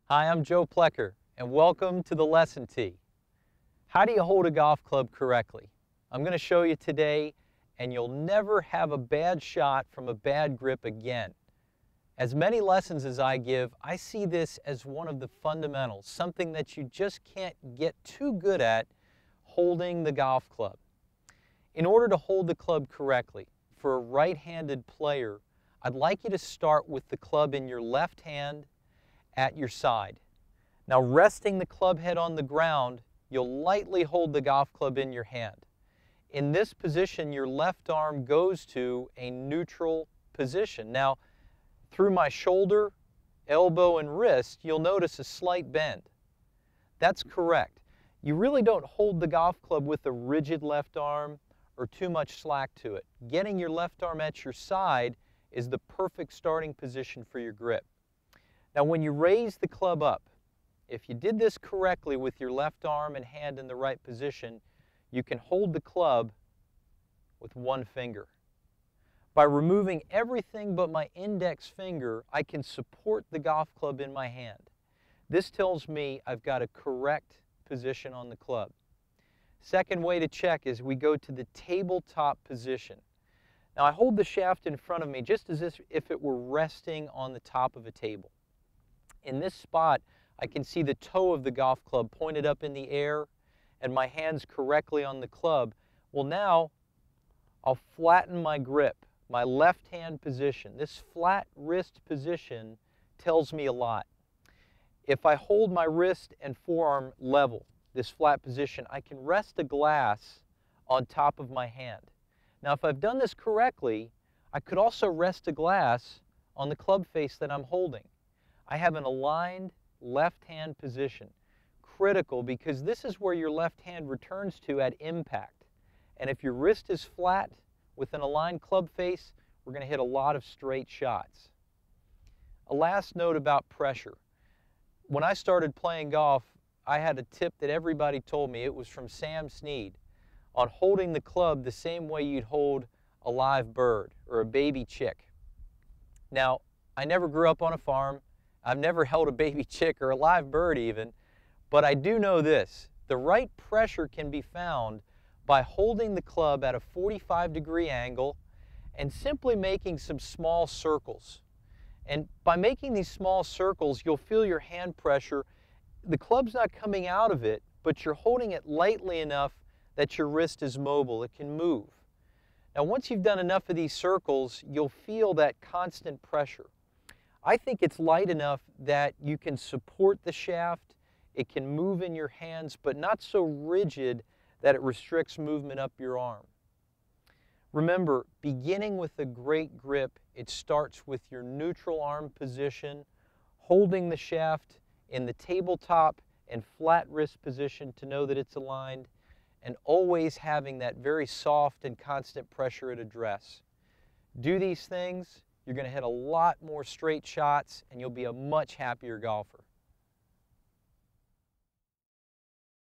Hi, I'm Joe Plecker, and welcome to the Lesson Tee. How do you hold a golf club correctly? I'm going to show you today, and you'll never have a bad shot from a bad grip again. As many lessons as I give, I see this as one of the fundamentals, something that you just can't get too good at, holding the golf club. In order to hold the club correctly, for a right-handed player, I'd like you to start with the club in your left hand at your side. Now, resting the club head on the ground, you'll lightly hold the golf club in your hand. In this position, your left arm goes to a neutral position. Now, through my shoulder, elbow, and wrist, you'll notice a slight bend. That's correct. You really don't hold the golf club with a rigid left arm or too much slack to it. Getting your left arm at your side is the perfect starting position for your grip. Now, when you raise the club up, if you did this correctly with your left arm and hand in the right position, you can hold the club with one finger. By removing everything but my index finger, I can support the golf club in my hand. This tells me I've got a correct position on the club. Second way to check is we go to the tabletop position. Now, I hold the shaft in front of me just as if it were resting on the top of a table. In this spot, I can see the toe of the golf club pointed up in the air and my hands correctly on the club. Well, now I'll flatten my grip, my left hand position. This flat wrist position tells me a lot. If I hold my wrist and forearm level, this flat position, I can rest a glass on top of my hand. Now, if I've done this correctly, I could also rest a glass on the club face that I'm holding. I have an aligned left hand position. Critical, because this is where your left hand returns to at impact. And if your wrist is flat with an aligned club face, we're going to hit a lot of straight shots. A last note about pressure. When I started playing golf, I had a tip that everybody told me. It was from Sam Snead on holding the club the same way you'd hold a live bird or a baby chick. Now, I never grew up on a farm. I've never held a baby chick or a live bird even, but I do know this. The right pressure can be found by holding the club at a 45-degree angle and simply making some small circles. And by making these small circles, you'll feel your hand pressure. The club's not coming out of it, but you're holding it lightly enough that your wrist is mobile. It can move. Now, once you've done enough of these circles, you'll feel that constant pressure. I think it's light enough that you can support the shaft, it can move in your hands, but not so rigid that it restricts movement up your arm. Remember, beginning with a great grip, it starts with your neutral arm position, holding the shaft in the tabletop and flat wrist position to know that it's aligned, and always having that very soft and constant pressure at address. Do these things, you're going to hit a lot more straight shots, and you'll be a much happier golfer.